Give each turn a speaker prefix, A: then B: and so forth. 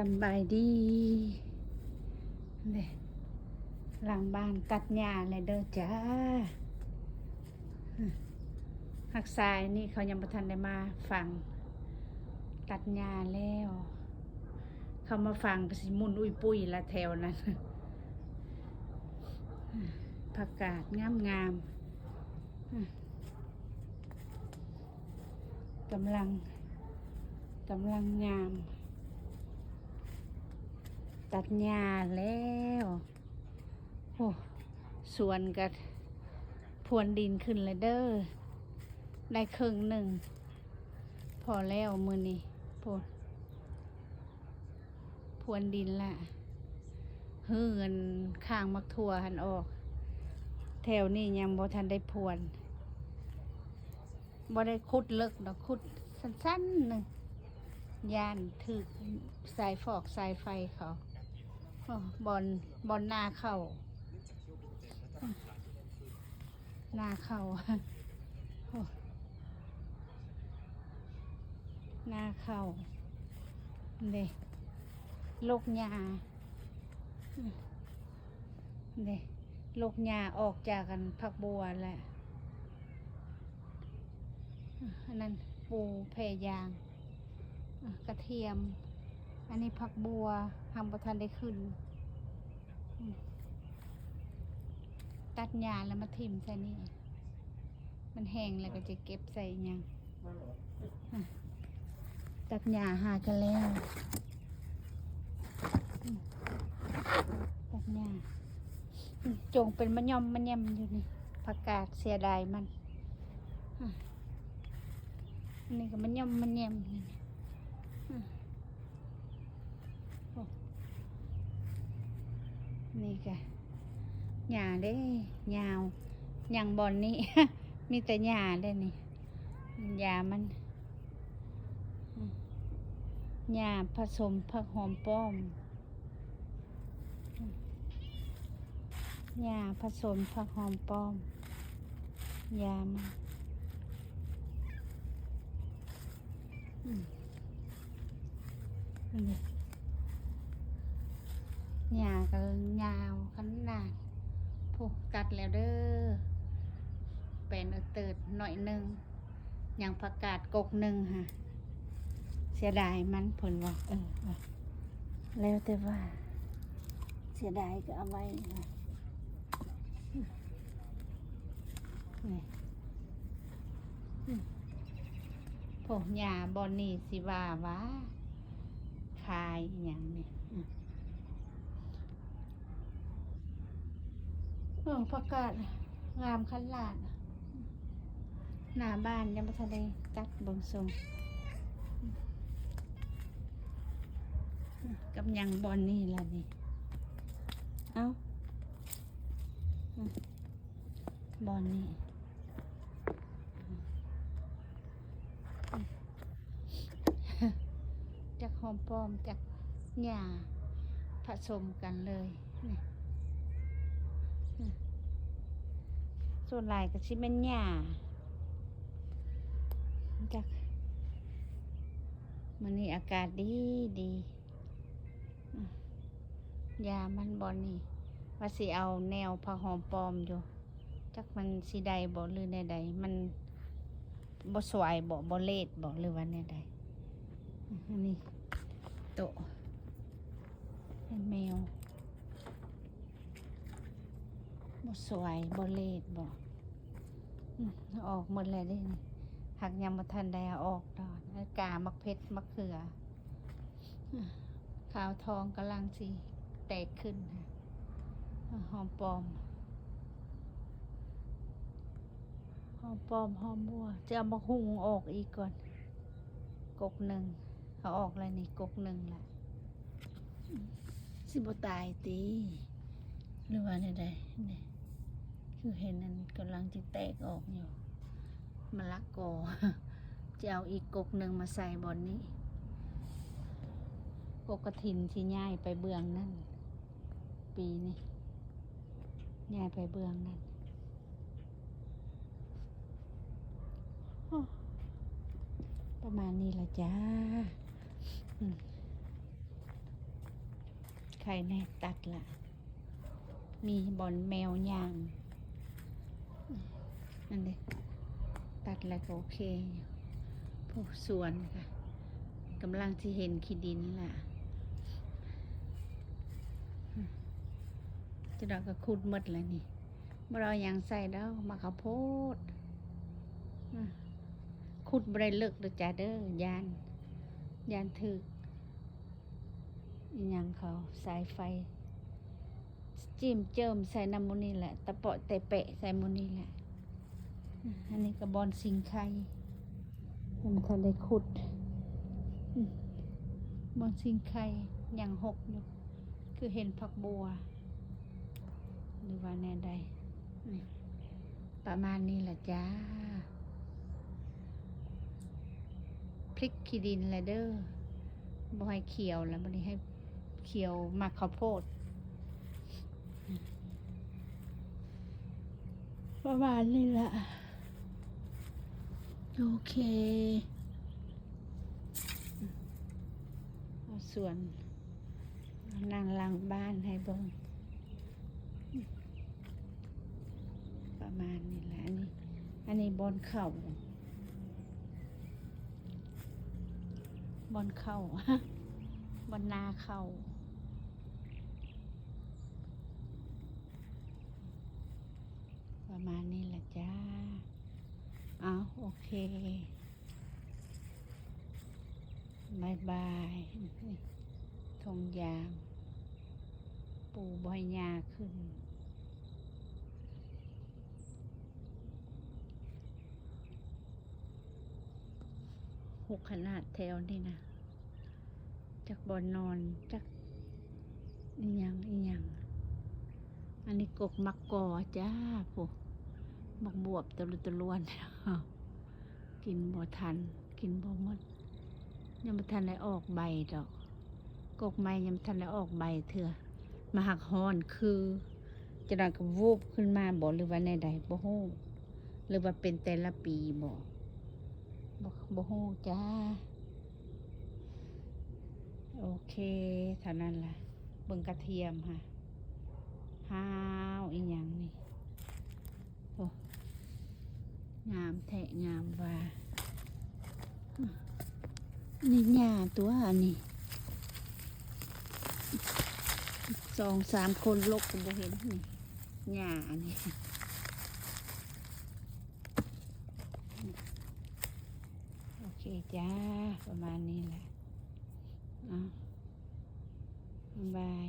A: สำบายดีเนี่ยหลังบ้านตัดหญ้าเลยเด้อจ้าหักทรายนี่เขายังบ่ทันได้มาฟังตัดหญ้าแล้ว เขามาฟังก็สิมุนอุ้ยปุ้ยละแถวนั้นผักกาดงามงามกำลังงาม ตัดหญ้าแล้วโอ้สวนกับพรวนดินขึ้นเลยเด้อได้ครึ่งหนึ่งพอแล้วมือนี้พรวนดินละเฮือนข้างมักทั่วหันออกแถวนี้ยังบ่ทันได้พรวนบ่ได้ขุดเลิกดอกขุดสั้นๆหนึ่งย่านถึกสายฟอกสายไฟเขาบอนหน้าเข้าหน้าเข้าหน้าเข้าเด้โรคหญ้าเด้โรคหญ้าออกจากกันผักบัวแหละอันนั้นปูแพรยางกระเทียมอันนี้ผักบัวทำประทานได้ขึ้นตัดหญ้าแล้วมาทิ่มใส่นี่มันแห้งแล้วก็จะเก็บใส่ยังตัดหญ้าหากันแล้วตัดหญ้าจงเป็นมะยอมมะแยมอยู่นี่ผักกาดเสียดายมันอันนี้ก็มะยอมมะแยมนี่ก็หญ้าเด้ยาวยังบอนนี่ มีแต่หญ้าได้นี่หญ้ามันหญ้าผสมผักหอมป้อมหญ้าผสมผักหอมป้อมหญ้ามันนี่หญ้าก็ยาวขนาดผูกตัดแล้วเด้อเป็นเติดหน่อยหนึ่งอย่างผักกาดกกหนึ่งค่ะเสียดายมันผลว่าแล้วแต่ว่าเสียดายก็เอาไว้นี่พวกหญ้าบอนนี่สิว่าขายอย่างนี้ผักกาดงามขนาดหน้าบ้านยังไม่ทันได้ตัดเบิ่งทรงกับยังบอนนี่ล่ะนี่เอ้าบอนนี่จากหอมป้อมจากหญ้าผสมกันเลยนี่ส่วนหลายก็สิเป็นหญ้าจากมื้อนี้อากาศดียามันบอนนี่ว่าสิเอาแนวผักหอมปลอมอยู่จักมันสิใดบ่หรือใดมันบ่สวยบ่เล็ดบ่หรือว่าแนวใดอันนี้โตะเป็นแมวบ่สวยบ่เล็ดบ่ออกหมดเลยได้นี่หักยังบ่ทันได้ออกดอกกามักเพชรมักเขือขาวทองกำลังสิแตกขึ้นหอมปลอมหอมบัวจะเอามาหุงออกอีกก่อนกกหนึ่งเขาออกอะไรนี่กกหนึ่งแหละสิบ่ตายตีหรือว่าใดนี่คือเห็นนั่นกำลังจะแตกออกอยู่มะละกอ จะเอาอีกกกหนึ่งมาใส่บอนนี้กกกระถินที่ย้ายไปเบื้องนั่นปีนี้ย้ายไปเบื้องนั่นประมาณนี้ละจ้า ไข่แน่ตัดละมีบอนแมวยางนั่นเลยตัดแล้วก็โอเคอยู่พวกสวนค่ะกำลังที่เห็นขี้ดินล่ะจะดอกก็ขุดหมดแล้วนี่บ่เรายังใส่แล้วมาข้าวโพดขุดบ่ได้เลิกเด้อจ้าเด้อยานถึกอีหยังเขาสายไฟจิ้มเจิมใส่น้ำมูนี่แหละตะเปาะแต่เปะใส่มูนี่แหละอันนี้ก็บอนสิงไข่มันทันได้ขุดบอนสิงไข่ยังหกอยู่คือเห็นผักบัวหรือว่าแน่ใดนี่ประมาณนี้แหละจ้าพริกขี้ดินแลเด้อบ่ให้เขียวแล้วบ่ได้ให้เขียวมากข้าวโพดประมาณนี้แหละโอเคเอาส่วนนั่งหลังบ้านให้เบิ่งประมาณนี้แหละอันนี้บอนเข่าบอนเข่าบอนนาเข่าประมาณนี้แหละจ้าเอาโอเคบายบายทงยางปูบอยยาขึ้นหกขนาดแถวนี่นะจากบอนนอนจากอีหยังอันนี้กกมักกอจ้าผู้มักบวบตะลุตะลวนกินบ่ทันกินบ่หมดยังไม่ทันได้ออกใบดอกกกไม้ยังไม่ทันได้ออกใบเถื่อมาหักฮอนคือจะดังกับวูบขึ้นมาบ่หรือว่าในใดบ่ฮู้หรือว่าเป็นแต่ละปีบ่ฮู้จ้าโอเคเท่านั้นล่ะเบิ่งกระเทียมค่ะห้าวอีหยังนี่โอ้งามแทะงามว่านี่หญ้าตัวอันนี้2-3 คนลกก็บ่เห็นนี่หญ้าอันนี้โอเคจ้าประมาณนี้แหละบ๊ายบาย